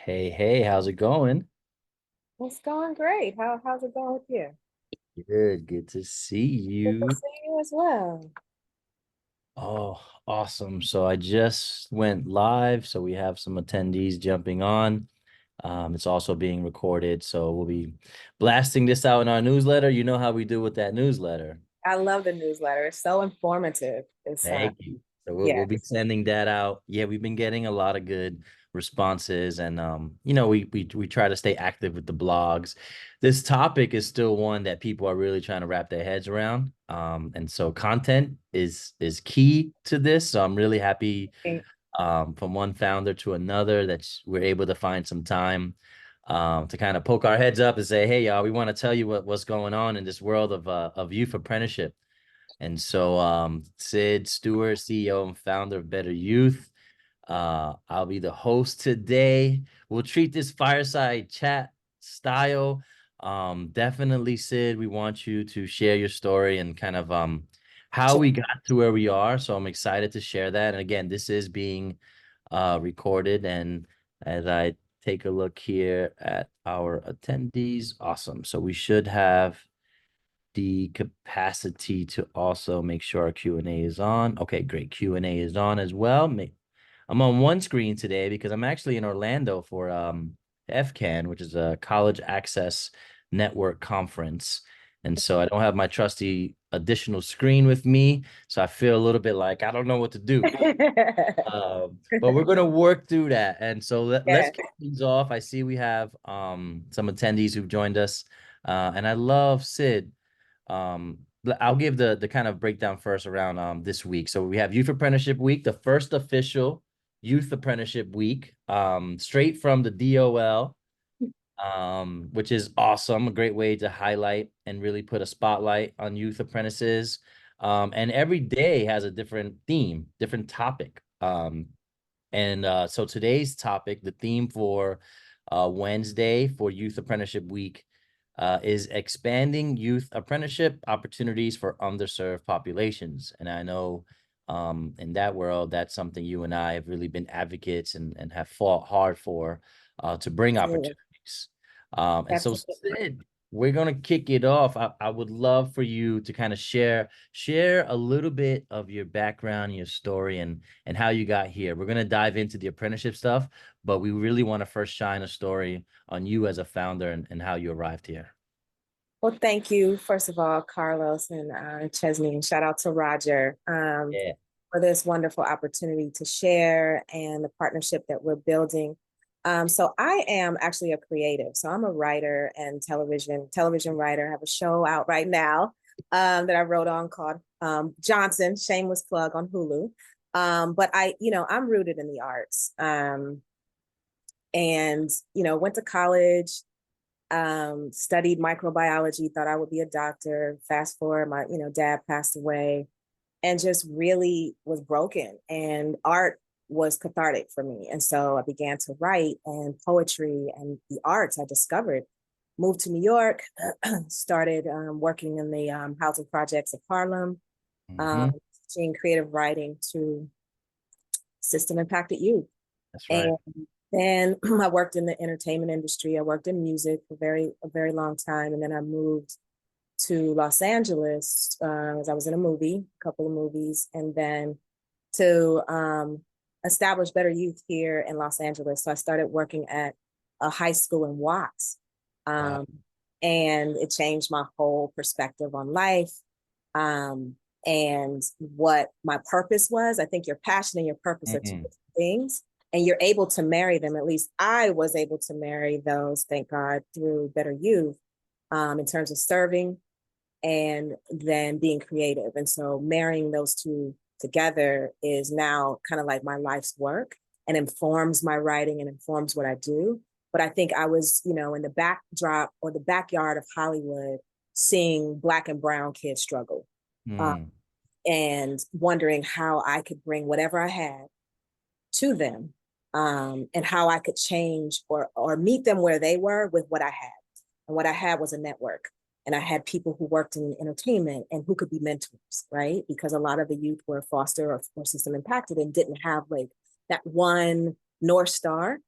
Hey, hey, how's it going? It's going great. How's it going with you? Good to see Good to you. see you as well. Oh, awesome. So I just went live, so we have some attendees jumping on. It's also being recorded, so we'll be blasting this out in our newsletter. You know how we do with that newsletter. I love the newsletter. It's so informative. Thank you. So we'll be Yes. sending that out. Yeah, we've been getting a lot of good responses, and we try to stay active with the blogs. This topic is still one that people are really trying to wrap their heads around. And so content is key to this. So I'm really happy from one founder to another that we're able to find some time to kind of poke our heads up and say, hey, y'all, we want to tell you what's going on in this world of youth apprenticeship. And so, Sid Stewart, CEO and founder of Better Youth. I'll be the host today. We'll treat this fireside chat style. Definitely, Sid, we want you to share your story and kind of how we got to where we are. So I'm excited to share that. And again, this is being recorded. And as I take a look here at our attendees, awesome. So we should have the capacity to also make sure our Q&A is on. Okay, great. Q&A is on as well. I'm on one screen today because I'm actually in Orlando for FCAN, which is a college access network conference. And so I don't have my trusty additional screen with me. So I feel a little bit like I don't know what to do. But we're gonna work through that. And so let's Yeah. kick things off. I see we have some attendees who've joined us. And I love Sid. I'll give the kind of breakdown first around this week. So we have Youth Apprenticeship Week, the first official Youth Apprenticeship Week, straight from the DOL, which is awesome. A great way to highlight and really put a spotlight on youth apprentices. And every day has a different theme, different topic. And so today's topic, the theme for Wednesday for Youth Apprenticeship Week is expanding youth apprenticeship opportunities for underserved populations. And I know in that world, that's something you and I have really been advocates and have fought hard for to bring Absolutely. opportunities. And so, Absolutely. Sid, we're gonna kick it off. I would love for you to kind of share a little bit of your background, your story, and how you got here. We're gonna dive into the apprenticeship stuff, but we really want to first shine a story on you as a founder and how you arrived here. Well, thank you, first of all, Carlos and Chesney, and shout out to Roger Yeah. for this wonderful opportunity to share and the partnership that we're building. So I am actually a creative. So I'm a writer and television writer. I have a show out right now that I wrote on called Johnson, shameless plug on Hulu. But I'm rooted in the arts. And went to college, studied microbiology, thought I would be a doctor. Fast forward, my dad passed away, and just really was broken. And art was cathartic for me, and so I began to write, and poetry and the arts I discovered. Moved to New York, started working in the housing projects of Harlem, um, Hmm. teaching creative writing to system impacted youth. That's right. And then I worked in the entertainment industry. I worked in music for a very long time, and then I moved to Los Angeles as I was in a couple of movies, and then to establish Better Youth here in Los Angeles. So I started working at a high school in Watts, Wow. um, and it changed my whole perspective on life. And what my purpose was. I think your passion and your purpose are two Hmm. different things, and you're able to marry them. At least I was able to marry those, thank God, through Better Youth, in terms of serving and then being creative. And so marrying those two together is now kind of like my life's work and informs my writing and informs what I do. But I think I was, in the backdrop or the backyard of Hollywood, seeing Black and brown kids struggle, uh, Mm. and wondering how I could bring whatever I had to them, and how I could change or meet them where they were with what I had. And what I had was a network. And I had people who worked in entertainment and who could be mentors, right? Because a lot of the youth were foster or system impacted and didn't have like that one North Star.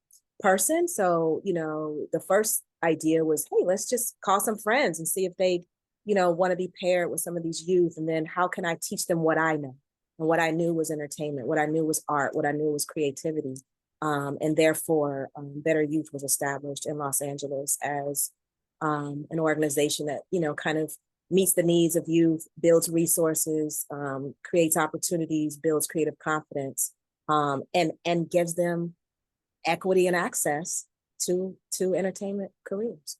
person. So, the first idea was, hey, let's just call some friends and see if they, want to be paired with some of these youth. And then how can I teach them what I know? And what I knew was entertainment, what I knew was art, what I knew was creativity. And therefore, Better Youth was established in Los Angeles as an organization that, kind of meets the needs of youth, builds resources, creates opportunities, builds creative confidence, and gives them equity and access to entertainment careers.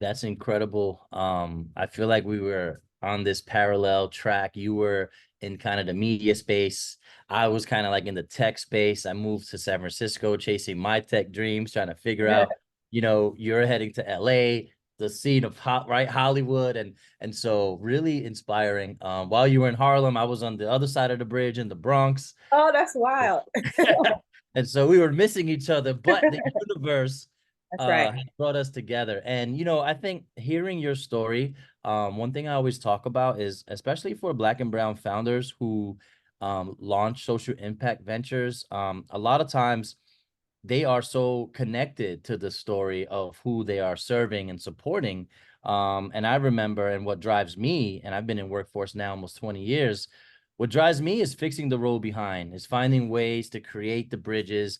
That's incredible. I feel like we were on this parallel track. You were in kind of the media space. I was kind of like in the tech space. I moved to San Francisco chasing my tech dreams, trying to figure out, you're heading to LA, the scene of right Hollywood, and so really inspiring. While you were in Harlem, I was on the other side of the bridge in the Bronx. Oh, that's wild. And so we were missing each other, but the universe That's right. has brought us together. And I think hearing your story, one thing I always talk about is, especially for Black and Brown founders who launch social impact ventures, a lot of times they are so connected to the story of who they are serving and supporting. And I remember, and what drives me, and I've been in workforce now almost 20 years, what drives me is fixing the road behind, is finding ways to create the bridges,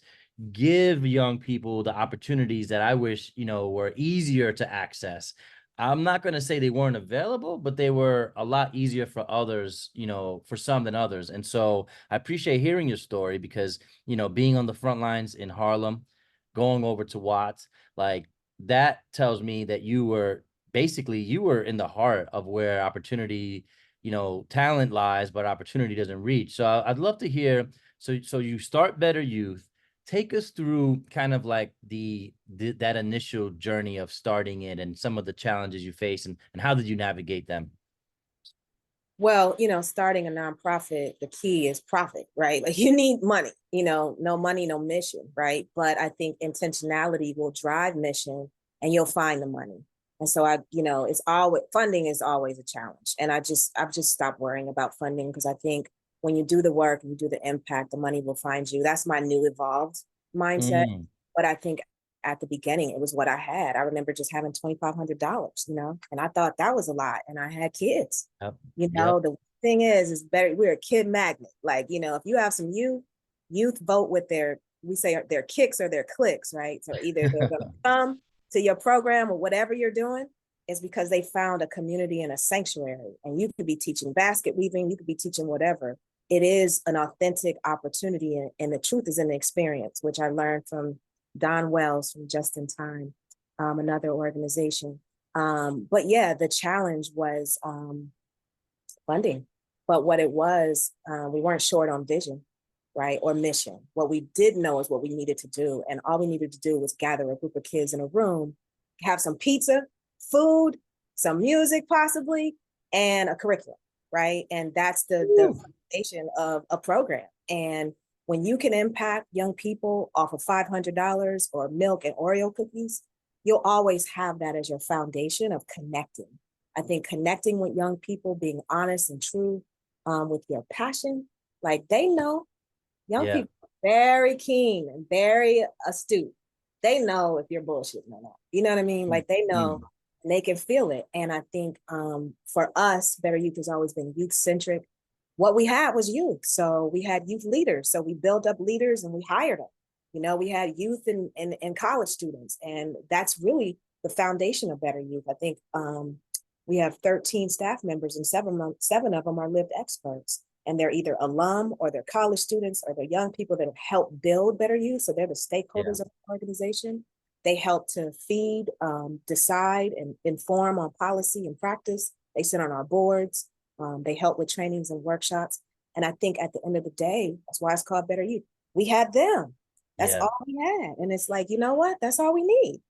give young people the opportunities that I wish, were easier to access. I'm not going to say they weren't available, but they were a lot easier for others, for some than others. And so I appreciate hearing your story because, being on the front lines in Harlem, going over to Watts, like that tells me that you were in the heart of where opportunity, talent lies, but opportunity doesn't reach. So I'd love to hear. So you start Better Youth. Take us through kind of like that initial journey of starting it and some of the challenges you face, and how did you navigate them? Well, starting a nonprofit, the key is profit, right? Like you need money, no money, no mission, right? But I think intentionality will drive mission and you'll find the money. And so it's always, funding is always a challenge. And I've just stopped worrying about funding because I think when you do the work, you do the impact, the money will find you. That's my new evolved mindset. Mm, But I think at the beginning, it was what I had. I remember just having $2,500, and I thought that was a lot. And I had kids. yep, yep, The thing is better. We're a kid magnet. Like, if you have some youth vote with we say their kicks or their clicks, right? So either they're going to come to your program or whatever you're doing is because they found a community and a sanctuary. And you could be teaching basket weaving, you could be teaching whatever. It is an authentic opportunity. And the truth is in the experience, which I learned from Don Wells from Just in Time, another organization. But yeah, the challenge was funding. But what it was, we weren't short on vision, right? Or mission. What we did know is what we needed to do. And all we needed to do was gather a group of kids in a room, have some pizza, food, some music possibly, and a curriculum, right? And that's the foundation of a program. And when you can impact young people off of $500 or milk and Oreo cookies, you'll always have that as your foundation of connecting. I think connecting with young people, being honest and true with your passion, like they know young yeah, people are very keen and very astute. They know if you're bullshitting or not. You know what I mean? Like they know mm, and they can feel it. And I think for us, Better Youth has always been youth centric. What we had was youth. So we had youth leaders. So we built up leaders and we hired them. We had youth and college students. And that's really the foundation of Better Youth. I think we have 13 staff members and seven of them are lived experts. And they're either alum or they're college students or they're young people that have helped build Better Youth. So they're the yeah, stakeholders of the organization. They help to feed, decide, and inform on policy and practice. They sit on our boards. They help with trainings and workshops. And I think at the end of the day, that's why it's called Better Youth. We had them. That's yeah, all we had. And it's like, you know what? That's all we need.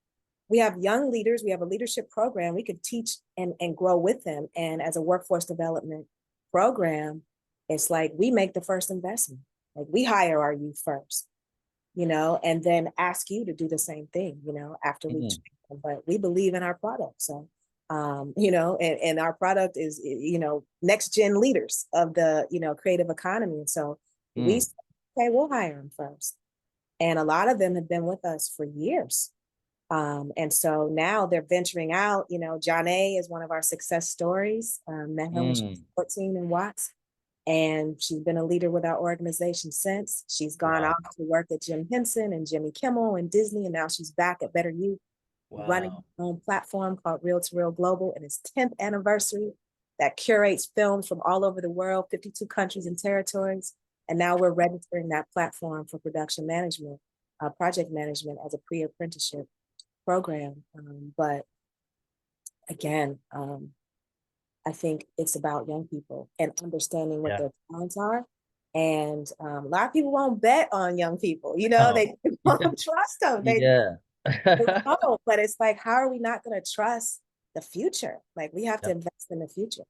We have young leaders. We have a leadership program. We could teach and grow with them. And as a workforce development program, it's like we make the first investment. Like we hire our youth first, and then ask you to do the same thing, after we mm, train them. But we believe in our product. So, and our product is, next gen leaders of the, creative economy. And so we mm. say, okay, we'll hire them first. And a lot of them have been with us for years. And so now they're venturing out. You know, John A is one of our success stories. Met her when she was Mm, 14 in Watts, and she's been a leader with our organization since. She's gone wow. off to work at Jim Henson and Jimmy Kimmel and Disney, and now she's back at Better Youth, running Wow. her own platform called Real to Real Global, and its 10th anniversary that curates films from all over the world, 52 countries and territories. And now we're registering that platform for production management, project management as a pre-apprenticeship program. But again, I think it's about young people and understanding what Yeah. their talents are. And a lot of people won't bet on young people, you know, Oh, they won't trust them. yeah. They don't, but it's like, how are we not going to trust the future? Like, we have to Yeah. invest in the future.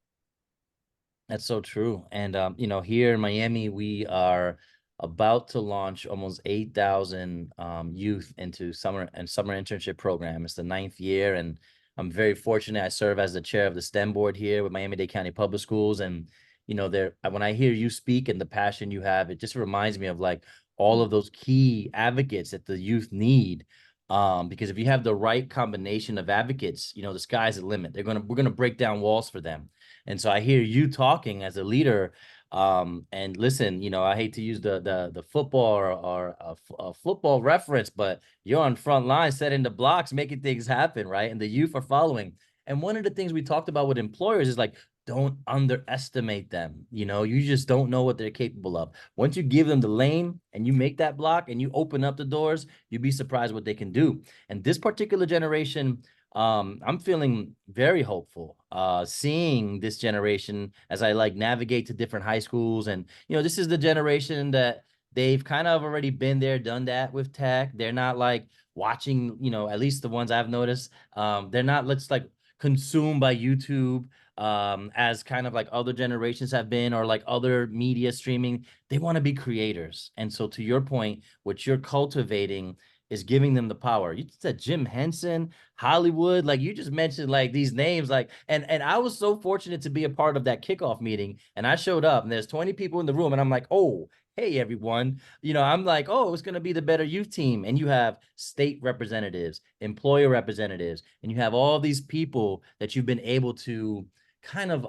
That's so true. And you know, here in Miami, we are about to launch almost 8,000 youth into summer internship program. It's the ninth year, and I'm very fortunate. I serve as the chair of the STEM board here with Miami-Dade County Public Schools. And you know, there when I hear you speak and the passion you have, it just reminds me of like all of those key advocates that the youth need. Because if you have the right combination of advocates, you know, the sky's the limit. We're gonna break down walls for them. And so I hear you talking as a leader. And listen, you know, I hate to use the football or a football reference, but you're on front line, setting the blocks, making things happen, right? And the youth are following. And one of the things we talked about with employers is like, don't underestimate them. You know, you just don't know what they're capable of. Once you give them the lane and you make that block and you open up the doors, you'd be surprised what they can do. And this particular generation, I'm feeling very hopeful, seeing this generation as I like navigate to different high schools. And, you know, this is the generation that they've kind of already been there, done that with tech. They're not like watching, you know, at least the ones I've noticed, they're not, let's like consumed by YouTube, as kind of like other generations have been, or like other media streaming. They want to be creators. And so to your point, what you're cultivating is giving them the power. You said Jim Henson, Hollywood, like you just mentioned like these names, like, and I was so fortunate to be a part of that kickoff meeting, and I showed up and there's 20 people in the room, and I'm like, oh, hey everyone, you know, I'm like, oh, it's going to be the Better Youth team, and you have state representatives, employer representatives, and you have all these people that you've been able to kind of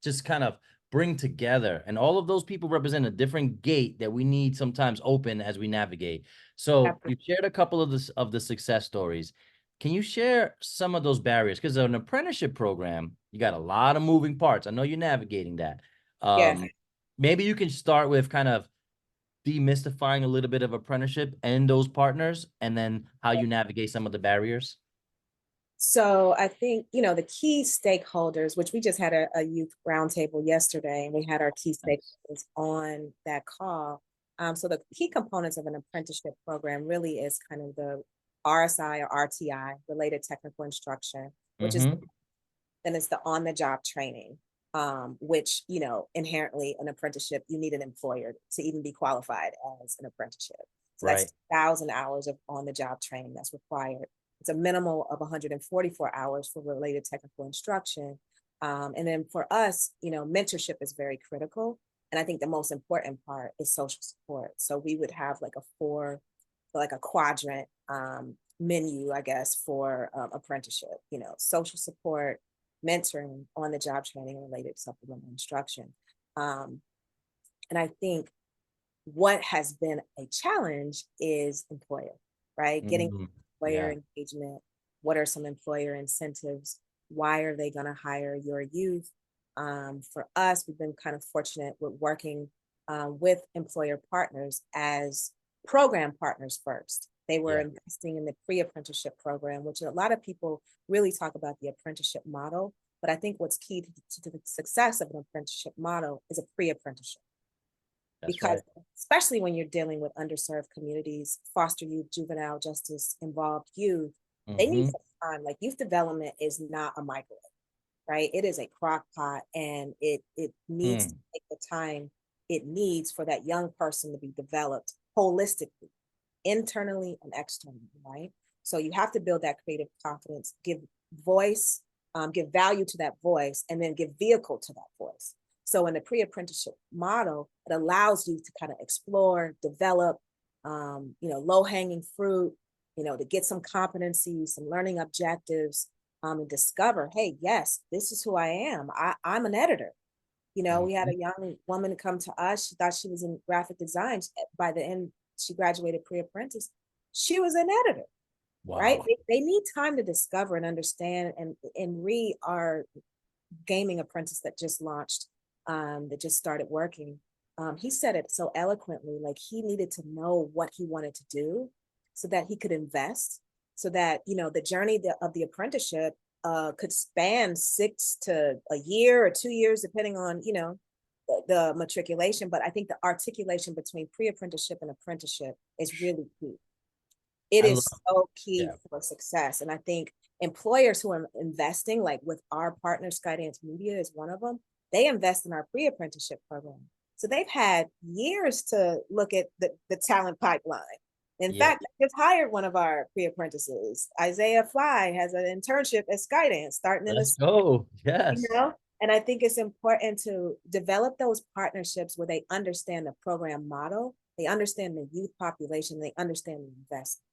just kind of bring together, and all of those people represent a different gate that we need sometimes open as we navigate. So you shared a couple of the success stories. Can you share some of those barriers? Because an apprenticeship program, you got a lot of moving parts. I know you're navigating that. Yes. Maybe you can start with kind of demystifying a little bit of apprenticeship and those partners, and then how you navigate some of the barriers. So I think, you know, the key stakeholders, which we just had a youth roundtable yesterday, and we had our key Nice. stakeholders on that call. So the key components of an apprenticeship program really is kind of the RSI or RTI, related technical instruction, which is Mm-hmm. then it's the on-the-job training, which, you know, inherently an apprenticeship, you need an employer to even be qualified as an apprenticeship. So that's Right. 1,000 hours of on-the-job training that's required. It's a minimal of 144 hours for related technical instruction. And then for us, you know, mentorship is very critical. And I think the most important part is social support. So we would have like a quadrant menu, I guess, for apprenticeship, you know, social support, mentoring, on the job training, related supplemental instruction. Um, and I think what has been a challenge is employer, right? Getting Mm-hmm. employer Yeah. engagement. What are some employer incentives? Why are they going to hire your youth? For us, we've been kind of fortunate with working with employer partners as program partners first. They were Yeah. investing in the pre-apprenticeship program, which a lot of people really talk about the apprenticeship model. But I think what's key to the success of an apprenticeship model is a pre-apprenticeship, That's because right. especially when you're dealing with underserved communities, foster youth, juvenile justice involved youth, they need Mm-hmm. some time. Like, youth development is not a microwave, right? It is a crock pot, and it needs to Mm. take the time it needs for that young person to be developed holistically, internally and externally, right? So you have to build that creative confidence, give voice, give value to that voice, and then give vehicle to that voice. So in the pre-apprenticeship model, it allows you to kind of explore, develop, low hanging fruit, to get some competencies, some learning objectives, and discover, hey, yes, this is who I am. I'm an editor. We had Mhm. a young woman come to us. She thought she was in graphic design. By the end, she graduated pre-apprentice. She was an editor, right? Wow. They need time to discover and understand. And read our gaming apprentice that just launched, that just started working. He said it so eloquently, like he needed to know what he wanted to do so that he could invest, so that, the journey of the apprenticeship could span 6 to a year or 2 years, depending on, the matriculation. But I think the articulation between pre-apprenticeship and apprenticeship is really key. It I love, is so key yeah. for success. And I think employers who are investing, like with our partner, Skydance Media is one of them, they invest in our pre-apprenticeship program. So they've had years to look at the talent pipeline. In Yeah. fact, I just hired one of our pre-apprentices. Isaiah Fly has an internship at Skydance starting in Let's this, go. you Yes. know, and I think it's important to develop those partnerships where they understand the program model, they understand the youth population, they understand the investment.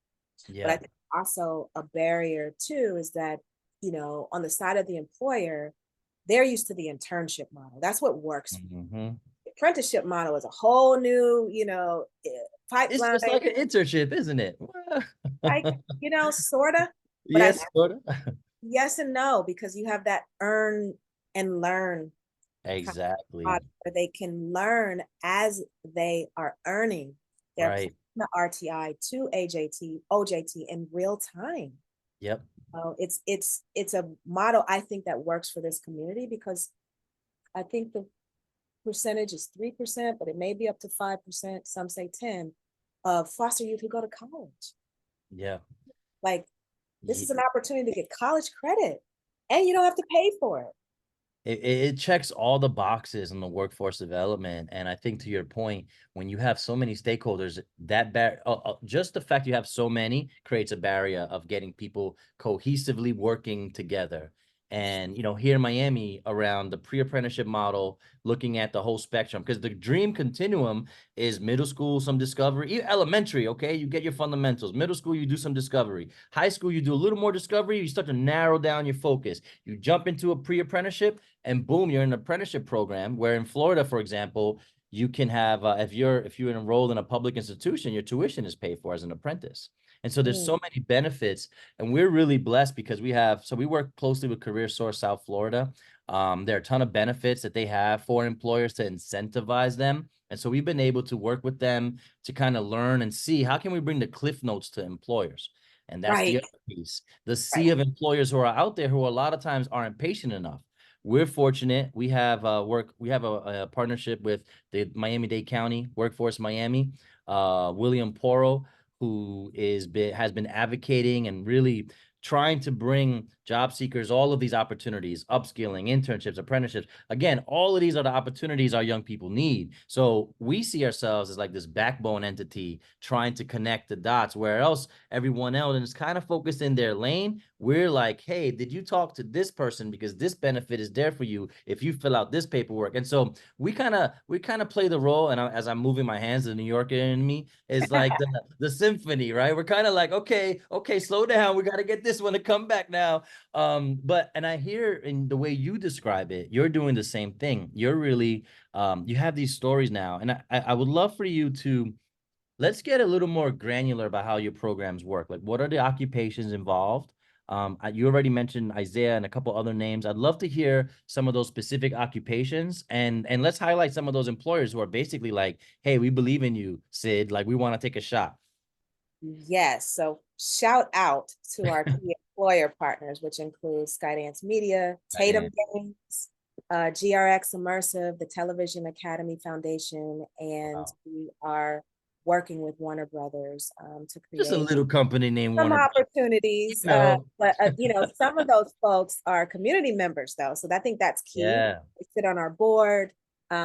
But I Yeah. think also a barrier too is that, on the side of the employer, they're used to the internship model. That's what works. Hmm. The apprenticeship model is a whole new, It's pipeline, just like an internship, isn't it? like, sort of. But I, Yes, sort of. yes and no, because you have that earn and learn kind of Exactly. model where they can learn as they are earning. They're applying Right. the RTI to AJT, OJT in real time. Yep. It's a model I think that works for this community, because I think the percentage is 3%, but it may be up to 5%. Some say 10 of foster youth who go to college. Yeah. Like, this is Ye- an opportunity to get college credit, and you don't have to pay for it. it checks all the boxes in the workforce development. And I think to your point, when you have so many stakeholders, just the fact you have so many creates a barrier of getting people cohesively working together. And here in Miami, around the pre-apprenticeship model, looking at the whole spectrum, because the dream continuum is middle school, some discovery, elementary, okay, you get your fundamentals. Middle school, you do some discovery. High school, you do a little more discovery, you start to narrow down your focus. You jump into a pre-apprenticeship, and boom, you're in an apprenticeship program. Where in Florida, for example, you can have, if you're enrolled in a public institution, your tuition is paid for as an apprentice. And so there's Mm, so many benefits, and we're really blessed because we work closely with Career Source South Florida. There are a ton of benefits that they have for employers to incentivize them. And so we've been able to work with them to kind of learn and see how can we bring the cliff notes to employers. And that's the right, other piece, the right. sea of employers who are out there who a lot of times aren't patient enough. We're fortunate. We have a partnership with the Miami-Dade County Workforce Miami, William Poro, who has been advocating and really trying to bring job seekers all of these opportunities, upskilling, internships, apprenticeships. Again, all of these are the opportunities our young people need. So we see ourselves as like this backbone entity trying to connect the dots, where else everyone else is kind of focused in their lane. We're like, hey, did you talk to this person, because this benefit is there for you if you fill out this paperwork. And so we kind of play the role. And as I'm moving my hands, the New Yorker in me is like the symphony, right? We're kind of like, okay, slow down, we got to get this one to come back now. And I hear in the way you describe it, you're doing the same thing. You're really you have these stories now, and I would love for you to, let's get a little more granular about how your programs work. Like, what are the occupations involved? You already mentioned Isaiah and a couple other names. I'd love to hear some of those specific occupations, and let's highlight some of those employers who are basically like, hey, we believe in you, Sid. Like, we want to take a shot. Yes. So shout out to our key employer partners, which includes Skydance Media, Right Tatum in. Games, GRX Immersive, the Television Academy Foundation, and Wow. we are working with Warner Brothers to Just a create little company named some Warner Brothers. opportunities. No. But some of those folks are community members, though, so I think that's key. Yeah. They sit on our board.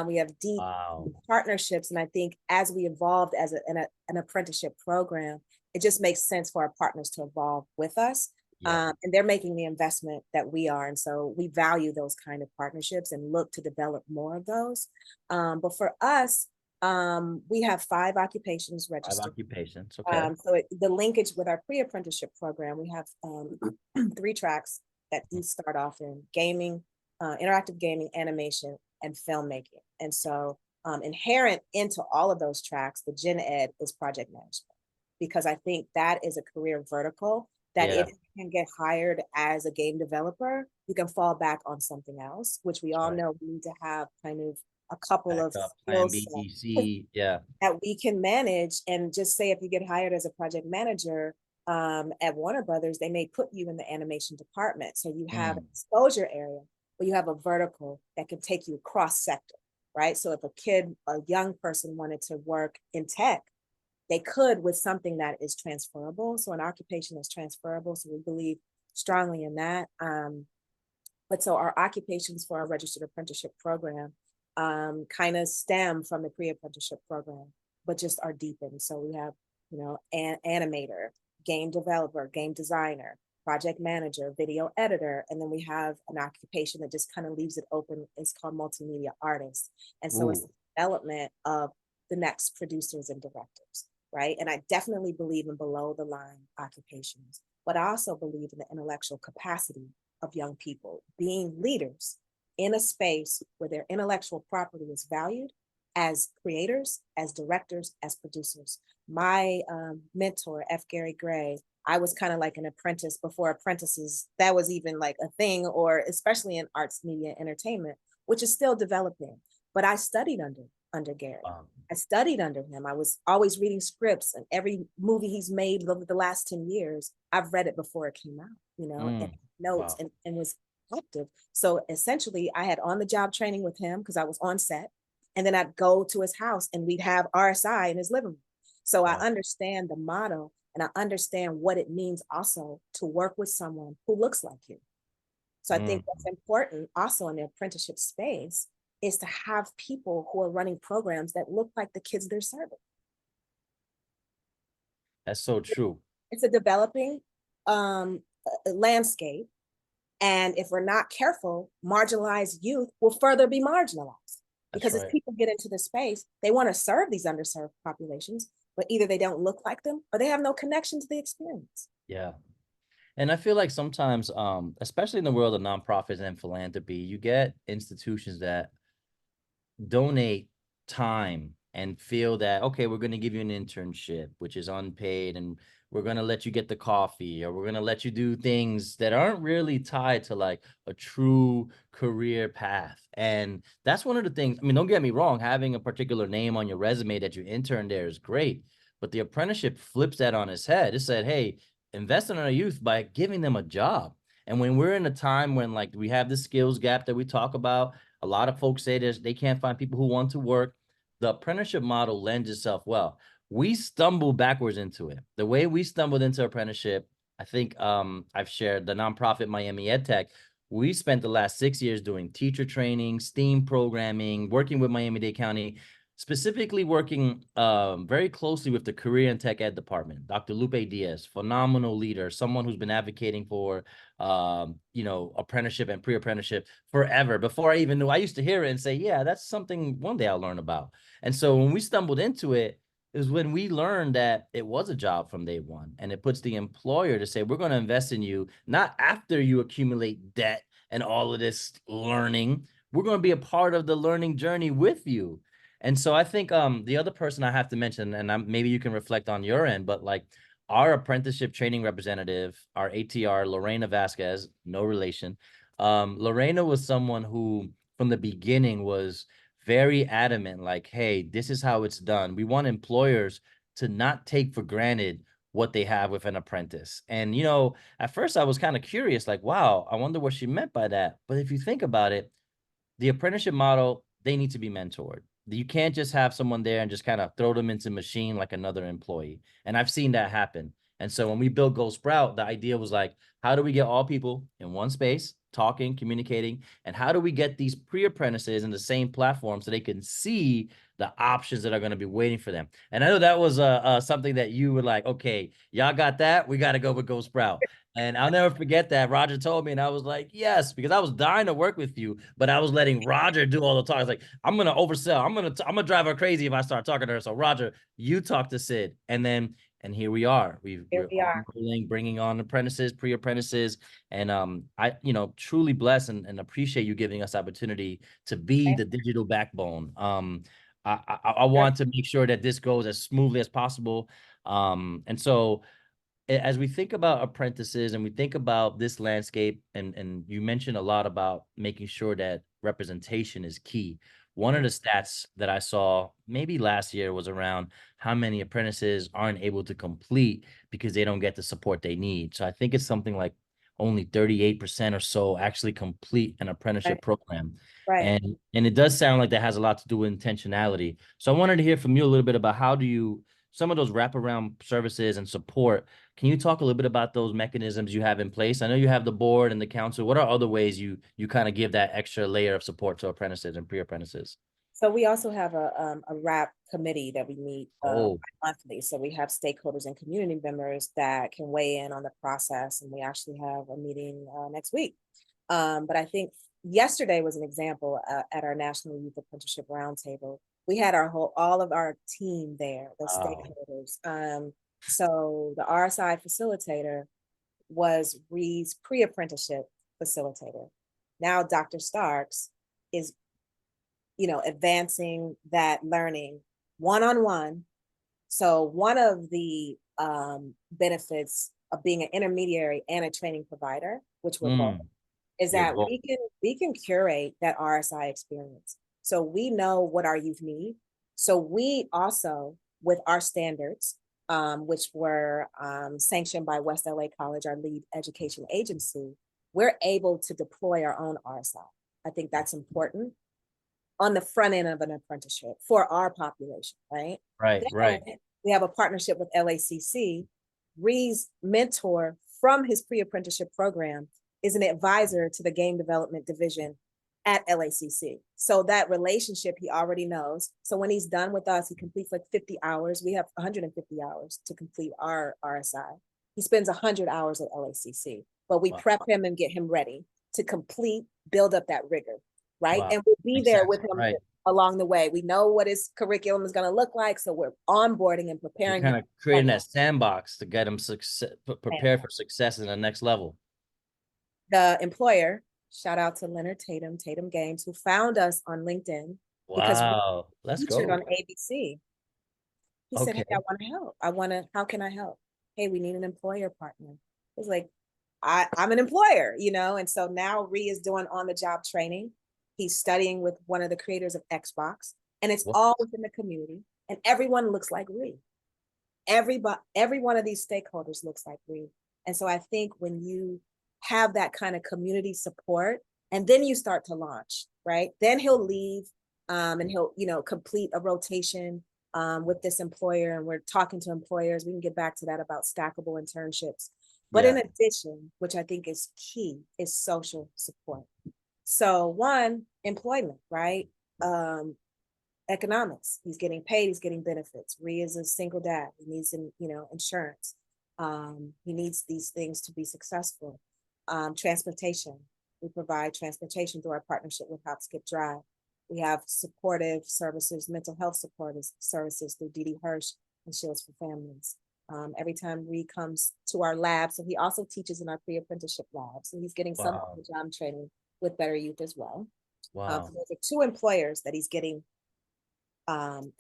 We have deep Wow. partnerships, and I think as we evolved as an apprenticeship program, it just makes sense for our partners to evolve with us. Yep. And they're making the investment that we are, and so we value those kind of partnerships and look to develop more of those. But for us, We have 5 occupations 5 registered. occupations. Okay. The linkage with our pre-apprenticeship program, we have 3 tracks that you start off in: gaming, interactive gaming, animation, and filmmaking. And so inherent into all of those tracks, the gen ed is project management, because I think that is a career vertical that Yeah, if you can get hired as a game developer, you can fall back on something else, which we that's all right. know we need to have kind of a couple of Backup, skill plan B, sets B, C. Yeah. that we can manage. And just say if you get hired as a project manager at Warner Brothers, they may put you in the animation department. So you have an Mm, exposure area, but you have a vertical that can take you cross sector, right? So if a young person wanted to work in tech, they could with something that is transferable. So an occupation is transferable. So we believe strongly in that. But so our occupations for our registered apprenticeship program kind of stem from the pre-apprenticeship program, but just are deepened. So we have, an animator, game developer, game designer, project manager, video editor, and then we have an occupation that just kind of leaves it open. It's called multimedia artist. And so it's ooh, the development of the next producers and directors, right? And I definitely believe in below the line occupations, but I also believe in the intellectual capacity of young people being leaders in a space where their intellectual property is valued as creators, as directors, as producers. My mentor, F. Gary Gray, I was kind of like an apprentice before apprentices, that was even like a thing, or especially in arts, media, entertainment, which is still developing. But I studied under Gary. um, I studied under him. I was always reading scripts, and every movie he's made over the last 10 years, I've read it before it came out, and mm, notes wow. and was active. So essentially, I had on the job training with him because I was on set. And then I'd go to his house and we'd have RSI in his living room. So I Wow. understand the model, and I understand what it means also to work with someone who looks like you. So I think Mm, what's important also in the apprenticeship space is to have people who are running programs that look like the kids they're serving. that's so true. It's a developing landscape. And if we're not careful, marginalized youth will further be marginalized. That's Because as right. people get into the space, they want to serve these underserved populations, but either they don't look like them or they have no connection to the experience. Yeah. And I feel like sometimes, especially in the world of nonprofits and philanthropy, you get institutions that donate time and feel that, okay, we're going to give you an internship, which is unpaid, and we're going to let you get the coffee, or we're going to let you do things that aren't really tied to like a true career path. And that's one of the things. I mean, don't get me wrong, having a particular name on your resume that you interned there is great, but the apprenticeship flips that on its head. It said, hey, invest in our youth by giving them a job. And when we're in a time when like we have the skills gap that we talk about, a lot of folks say this, they can't find people who want to work. The apprenticeship model lends itself well. We stumbled backwards into it. The way we stumbled into apprenticeship, I think I've shared the nonprofit Miami EdTech. We spent the last 6 years doing teacher training, STEAM programming, working with Miami-Dade County, specifically working very closely with the career and tech ed department. Dr. Lupe Diaz, phenomenal leader, someone who's been advocating for apprenticeship and pre-apprenticeship forever. Before I even knew, I used to hear it and say, yeah, that's something one day I'll learn about. And so when we stumbled into it, it was when we learned that it was a job from day one. And it puts the employer to say, we're going to invest in you, not after you accumulate debt and all of this learning. We're going to be a part of the learning journey with you. And so I think the other person I have to mention, and maybe you can reflect on your end, but like our apprenticeship training representative, our ATR, Lorena Vasquez, no relation. Lorena was someone who, from the beginning, was very adamant, like, hey, this is how it's done. We want employers to not take for granted what they have with an apprentice. And, at first I was kind of curious, like, wow, I wonder what she meant by that. But if you think about it, the apprenticeship model, they need to be mentored. You can't just have someone there and just kind of throw them into machine like another employee. And I've seen that happen. And so when we built GoSprout, the idea was like, how do we get all people in one space, talking, communicating, and how do we get these pre-apprentices in the same platform so they can see the options that are going to be waiting for them? And I know that was something that you were like, okay, y'all got that? We got to go with GoSprout. And I'll never forget that Roger told me, and I was like, yes, because I was dying to work with you, but I was letting Roger do all the talk. I was like, I'm gonna oversell. I'm gonna drive her crazy if I start talking to her. So Roger, you talk to Sid, and here we are. Here We're we are. onboarding, bringing on apprentices, pre-apprentices, and I truly bless and appreciate you giving us opportunity to be Okay. the digital backbone. I want to make sure that this goes as smoothly as possible. And so as we think about apprentices and we think about this landscape, and you mentioned a lot about making sure that representation is key. One of the stats that I saw maybe last year was around how many apprentices aren't able to complete because they don't get the support they need. So I think it's something like only 38% or so actually complete an apprenticeship Right. program. Right. And it does sound like that has a lot to do with intentionality. So I wanted to hear from you a little bit about how do you some of those wraparound services and support. Can you talk a little bit about those mechanisms you have in place? I know you have the board and the council. What are other ways you kind of give that extra layer of support to apprentices and pre-apprentices? So we also have a RAP committee that we meet Oh, monthly. So we have stakeholders and community members that can weigh in on the process, and we actually have a meeting next week. But I think yesterday was an example at our National Youth Apprenticeship Roundtable. We had all of our team there, the wow. stakeholders. So the RSI facilitator was Reed's pre-apprenticeship facilitator. Now Dr. Starks is, advancing that learning one-on-one. So one of the benefits of being an intermediary and a training provider, which we're both, Mm, is you're that both. we can curate that RSI experience. So we know what our youth need. So we also, with our standards, which were sanctioned by West LA College, our lead education agency, we're able to deploy our own RSI. I think that's important on the front end of an apprenticeship for our population, right? Right, right. Then we have a partnership with LACC. Ree's mentor from his pre-apprenticeship program is an advisor to the game development division at LACC. So that relationship he already knows. So when he's done with us, he completes like 50 hours. We have 150 hours to complete our RSI. He spends 100 hours at LACC, but we Wow. prep him and get him ready to complete, build up that rigor, right? Wow. And we'll be Makes there sense. with him Right. along the way. We know what his curriculum is going to look like. So we're onboarding and You're preparing him. kind of creating that sandbox to get them success, prepared for success in the next level. The employer, shout out to Leonard Tatum, Tatum Games, who found us on LinkedIn because we Wow. Let's featured go. on ABC. He said, "Hey, I Okay. want to help. How can I help? Hey, we need an employer partner." It's like, I'm an employer, and so now Ree is doing on the job training. He's studying with one of the creators of Xbox, and it's What? all within the community, and everyone looks like Ree. Every one of these stakeholders looks like Ree. And so I think when you have that kind of community support, and then you start to launch, right? Then he'll leave, and he'll, complete a rotation with this employer. And we're talking to employers. We can get back to that about stackable internships. But in Yeah. addition, which I think is key, is social support. So one, employment, right? Economics. He's getting paid. He's getting benefits. Rhea is a single dad. He needs, insurance. He needs these things to be successful. Transportation. We provide transportation through our partnership with Hop Skip Drive. We have supportive services, mental health supportive services through Dee Hirsch and Shields for Families. Every time Ree comes to our lab, so he also teaches in our pre-apprenticeship lab. So he's getting some Wow. job training with Better Youth as well. So Wow. those are two employers that he's getting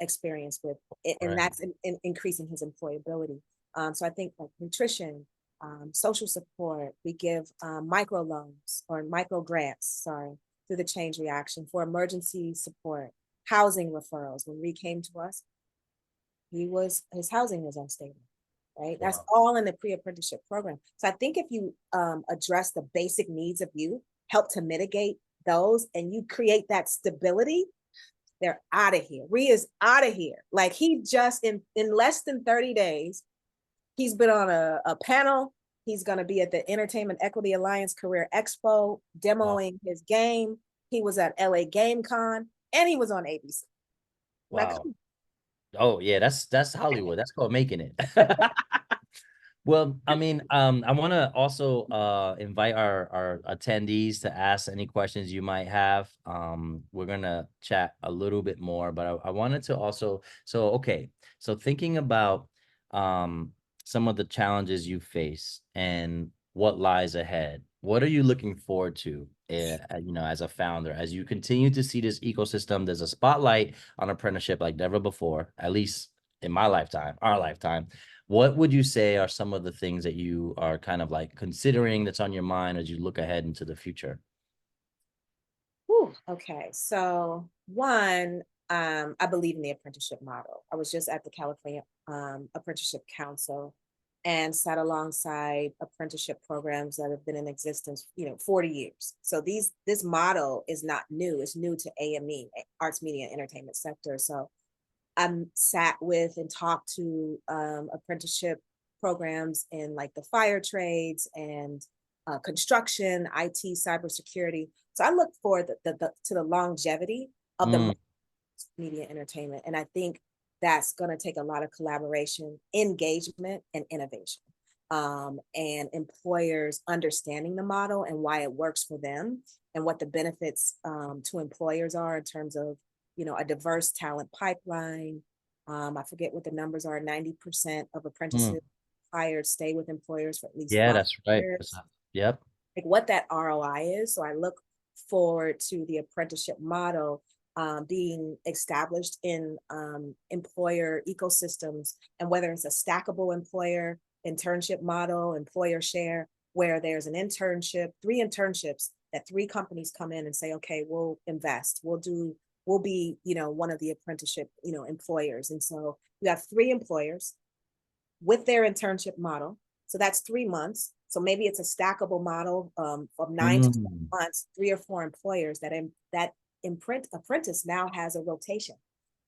experience with, and Right. that's increasing his employability. So I think like nutrition, social support, we give micro loans or micro grants, sorry, through the change reaction for emergency support, housing referrals. When Reed came to us, his housing was unstable, right? That's Wow. all in the pre-apprenticeship program. So I think if you address the basic needs of youth, help to mitigate those, and you create that stability, they're out of here. Rhea is out of here. Like he just in less than 30 days, he's been on a panel. He's going to be at the Entertainment Equity Alliance Career Expo Wow. demoing his game. He was at LA Game Con and he was on ABC. Like, Wow. Oh yeah, that's Hollywood. That's called making it. Well, I mean, I want to also invite our attendees to ask any questions you might have. We're gonna chat a little bit more, but I wanted to also, so okay, so thinking about um some of the challenges you face and what lies ahead, what are you looking forward to, as a founder, as you continue to see this ecosystem? There's a spotlight on apprenticeship like never before, at least in my lifetime, our lifetime. What would you say are some of the things that you are kind of like considering that's on your mind as you look ahead into the future? Whew, okay, so one, I believe in the apprenticeship model. I was just at the California Apprenticeship Council and sat alongside apprenticeship programs that have been in existence, 40 years. So this model is not new. It's new to AME, Arts, Media, and Entertainment sector. So I'm sat with and talked to apprenticeship programs in like the fire trades and construction, IT, cybersecurity. So I look forward to the longevity of the Mm, media entertainment. And I think that's going to take a lot of collaboration, engagement, and innovation. And employers understanding the model and why it works for them and what the benefits to employers are in terms of, a diverse talent pipeline. I forget what the numbers are. 90% of mm. apprentices hired stay with employers for at least Yeah, five that's right. years. Yep. Like what that ROI is. So I look forward to the apprenticeship model being established in employer ecosystems, and whether it's a stackable employer internship model, employer share, where there's an internship, 3 internships that 3 companies come in and say, okay, we'll invest, we'll be, one of the apprenticeship, employers. And so you have 3 employers with their internship model. So that's 3 months. So maybe it's a stackable model of 9 to 12 Mm, months, 3 or 4 employers that imprint apprentice now has a rotation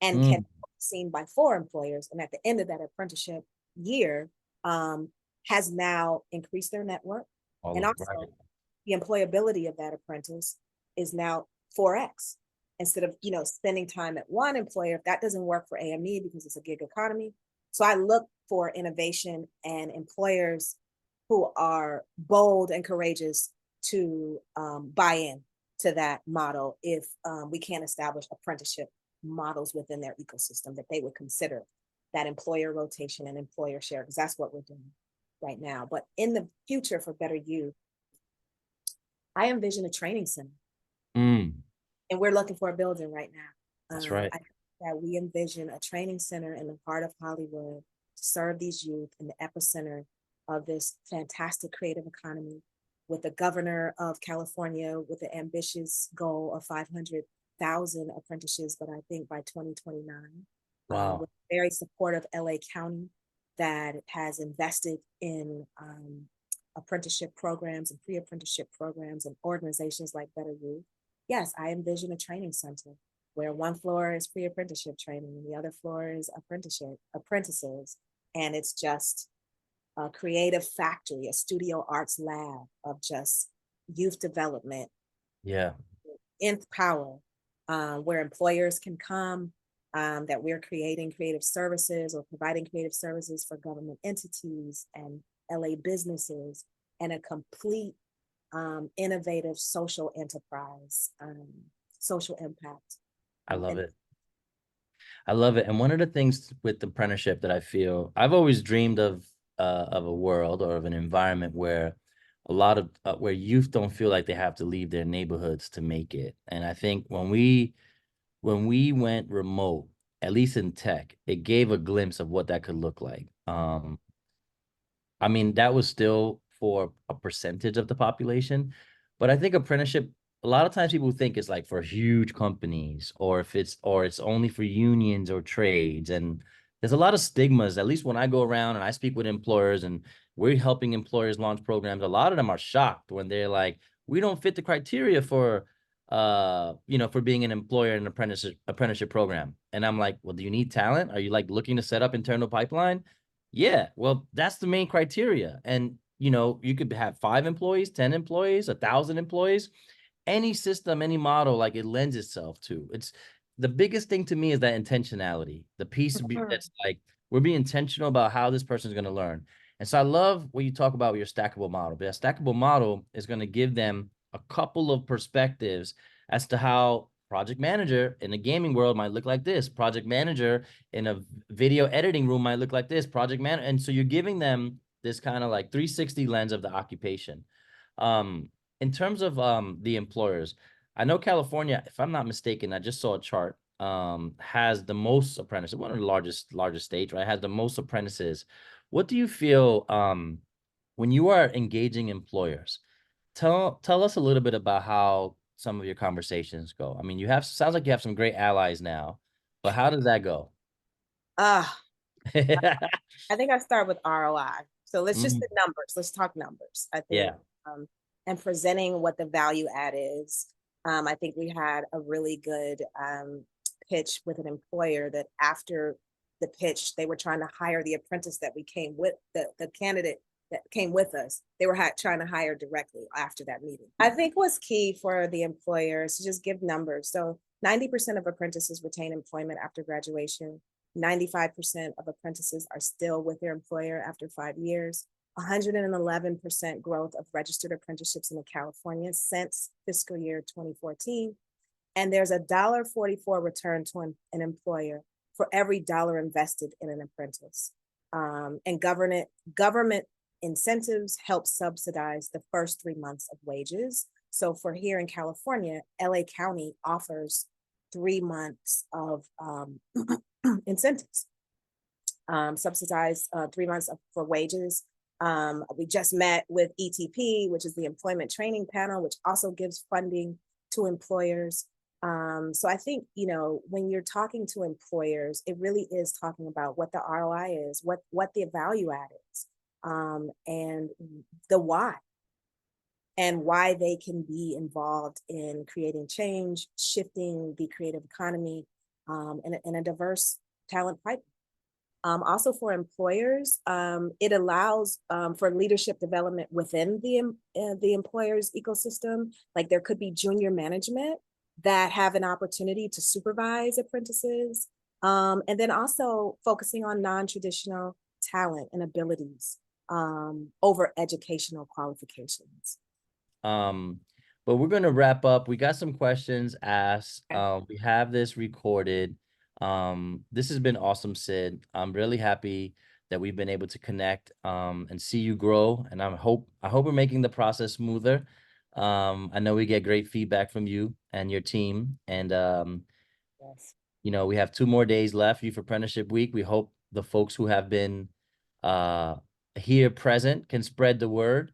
and can mm. be seen by 4 employers. And at the end of that apprenticeship year, um, has now increased their network. All And of right. also the employability of that apprentice is now 4x. Instead of, spending time at one employer, if that doesn't work for AME because it's a gig economy. So I look for innovation and employers who are bold and courageous to buy in to that model if we can't establish apprenticeship models within their ecosystem that they would consider that employer rotation and employer share, because that's what we're doing right now. But in the future for Better You, I envision a training center, Mm, and we're looking for a building right now. that's right. I think that we envision a training center in the heart of Hollywood to serve these youth in the epicenter of this fantastic creative economy, with the governor of California with the ambitious goal of 500,000 apprentices, but I think by 2029, Wow. with very supportive LA County that has invested in apprenticeship programs and pre-apprenticeship programs and organizations like Better You. Yes, I envision a training center where one floor is pre-apprenticeship training and the other floor is apprentices. And it's just a creative factory, a studio arts lab of just youth development, Yeah, nth power, where employers can come, that we're creating creative services or providing creative services for government entities and LA businesses, and a complete innovative social enterprise, social impact. I love And it. I love it. And one of the things with apprenticeship that I feel I've always dreamed of a world or of an environment where a lot of where youth don't feel like they have to leave their neighborhoods to make it. And I think when we went remote, at least in tech, it gave a glimpse of what that could look like. I mean, that was still for a percentage of the population, but I think apprenticeship, a lot of times people think it's like for huge companies or if it's only for unions or trades. And there's a lot of stigmas, at least when I go around and I speak with employers and we're helping employers launch programs, a lot of them are shocked when they're like, we don't fit the criteria for for being an employer in an apprenticeship program. And I'm like, well, do you need talent? Are you like looking to set up internal pipeline? Yeah, well, that's the main criteria. And you could have 5 employees, 10 employees, 1,000 employees, any system, any model, like it lends itself to. It's the biggest thing to me is that intentionality, the piece Mhm. that's like we're being intentional about how this person is going to learn. And so I love what you talk about with your stackable model. But a stackable model is going to give them a couple of perspectives as to how project manager in the gaming world might look like this, project manager in a video editing room might look like this, project manager. And so you're giving them this kind of like 360 lens of the occupation. In terms of the employers, I know California, if I'm not mistaken, I just saw a chart, has the most apprentices, one of the largest states, right? Has the most apprentices. What do you feel when you are engaging employers? Tell us a little bit about how some of your conversations go. I mean, sounds like you have some great allies now, but how does that go? Uh, I think I start with ROI. So let's just Mhm. the numbers. Let's talk numbers. I think Yeah. and presenting what the value add is. I think we had a really good pitch with an employer that after the pitch, they were trying to hire the apprentice that we came with, the candidate that came with us. They were trying to hire directly after that meeting. I think what's key for the employer is to just give numbers. So 90% of apprentices retain employment after graduation. 95% of apprentices are still with their employer after 5 years. 111% growth of registered apprenticeships in California since fiscal year 2014. And there's a $1.44 return to an employer for every dollar invested in an apprentice. And government incentives help subsidize the first 3 months of wages. So for here in California, LA County offers 3 months of incentives, subsidized 3 months for wages. We just met with ETP, which is the Employment Training Panel, which also gives funding to employers. So I think, when you're talking to employers, it really is talking about what the ROI is, what the value add is, and the why, and why they can be involved in creating change, shifting the creative economy, in a diverse talent pipeline. Also for employers, it allows for leadership development within the employer's ecosystem. Like there could be junior management that have an opportunity to supervise apprentices, and then also focusing on non-traditional talent and abilities over educational qualifications. Um, but we're gonna wrap up. We got some questions asked. Okay. We have this recorded. This has been awesome, Sid. I'm really happy that we've been able to connect and see you grow. And I hope we're making the process smoother. I know we get great feedback from you and your team. And Yes. we have 2 more days left, Youth Apprenticeship Week. We hope the folks who have been here present can spread the word.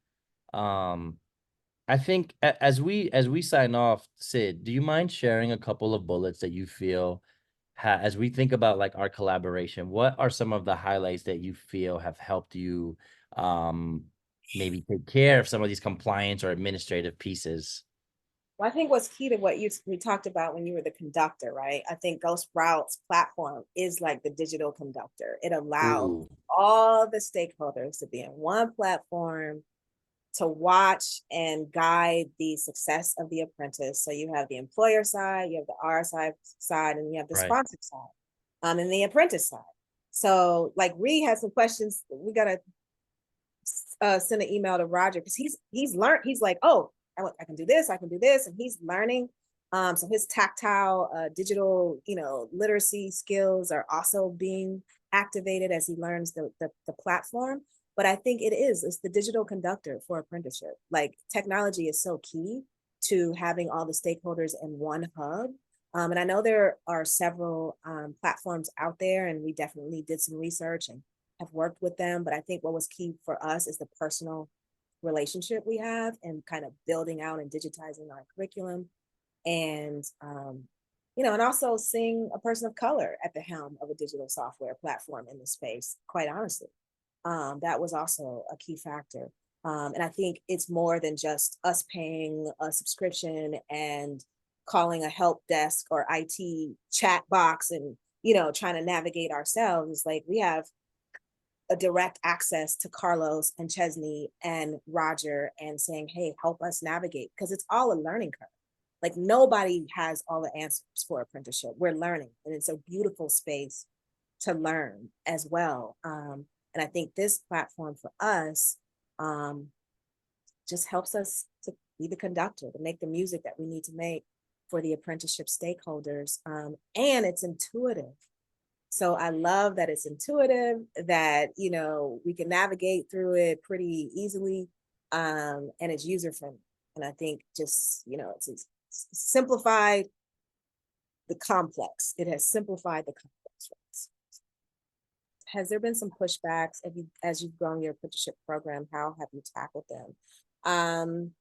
Um, I think as we sign off, Sid, do you mind sharing a couple of bullets that you feel as we think about like our collaboration, what are some of the highlights that you feel have helped you um maybe take care of some of these compliance or administrative pieces? Well, I think what's key to what we talked about when you were the conductor, right? I think GoSprout's platform is like the digital conductor. It allows Ooh, all the stakeholders to be in one platform to watch and guide the success of the apprentice. So you have the employer side, you have the RSI side, and you have the right. sponsor side, and the apprentice side. So like Ree has some questions. We gotta send an email to Roger because he's learned. He's like, oh, I can do this, I can do this, and he's learning. So his tactile, digital, literacy skills are also being activated as he learns the platform. But I think it's the digital conductor for apprenticeship. Like technology is so key to having all the stakeholders in one hub. And I know there are several platforms out there, and we definitely did some research and have worked with them. But I think what was key for us is the personal relationship we have and kind of building out and digitizing our curriculum, and and also seeing a person of color at the helm of a digital software platform in this space, quite honestly. That was also a key factor. And I think it's more than just us paying a subscription and calling a help desk or IT chat box and trying to navigate ourselves. It's like we have a direct access to Carlos and Chesney and Roger and saying, hey, help us navigate, because it's all a learning curve. Like nobody has all the answers for apprenticeship. We're learning, and it's a beautiful space to learn as well. And And I think this platform for us just helps us to be the conductor, to make the music that we need to make for the apprenticeship stakeholders. And it's intuitive. So I love that it's intuitive, that, you know, we can navigate through it pretty easily, and it's user friendly. And I think just, you know, it's simplified the complex. It has simplified the complex for us. Has there been some pushbacks as you've grown your apprenticeship program? How have you tackled them?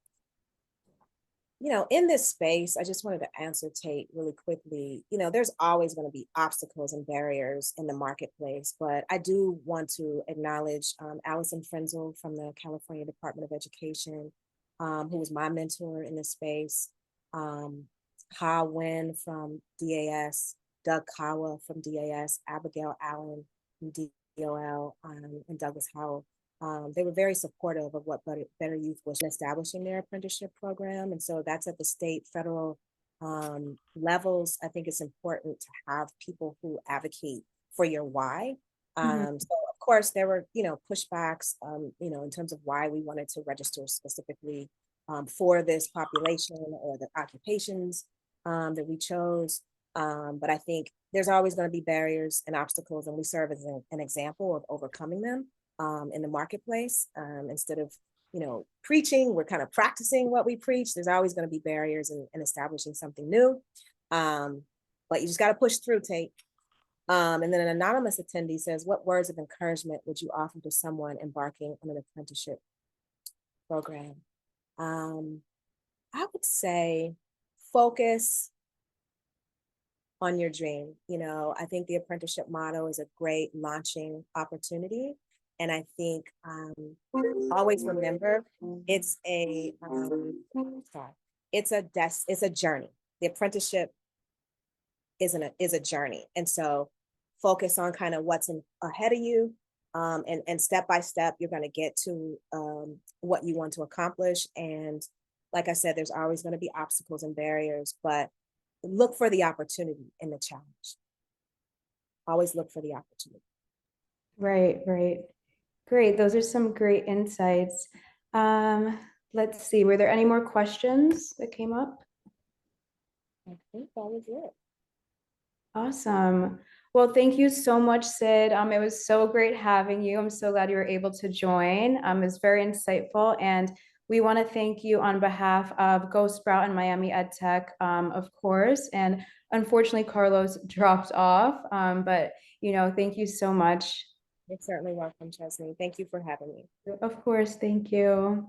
You know, in this space, I just wanted to answer Tate really quickly. You know, there's always going to be obstacles and barriers in the marketplace, but I do want to acknowledge Allison Frenzel from the California Department of Education, who was my mentor in this space, Ha Nguyen from DAS, Doug Kawa from DAS, Abigail Allen from DOL, and Douglas Howell. They were very supportive of what Better Youth was establishing their apprenticeship program. And so that's at the state, federal levels. I think it's important to have people who advocate for your why. So of course there were, you know, pushbacks, you know, in terms of why we wanted to register specifically for this population or the occupations that we chose. But I think there's always going to be barriers and obstacles, and we serve as an example of overcoming them in the marketplace. Instead of, you know, preaching, we're kind of practicing what we preach. There's always going to be barriers in establishing something new. But you just got to push through, Tate. And then an anonymous attendee says, what words of encouragement would you offer to someone embarking on an apprenticeship program? I would say focus on your dream. You know, I think the apprenticeship model is a great launching opportunity. And I think always remember it's a it's a journey. The apprenticeship is a journey. And so focus on kind of what's ahead of you. And step by step, you're going to get to what you want to accomplish. And like I said, there's always going to be obstacles and barriers, but look for the opportunity in the challenge. Always look for the opportunity. Right, right. Great. Those are some great insights. Let's see, were there any more questions that came up? I think that was it. Awesome. Well, thank you so much, Sid. It was so great having you. I'm so glad you were able to join. It was very insightful, and we want to thank you on behalf of GoSprout and Miami EdTech, of course. And unfortunately, Carlos dropped off, but you know, thank you so much. You're certainly welcome, Chesney. Thank you for having me. Of course, thank you.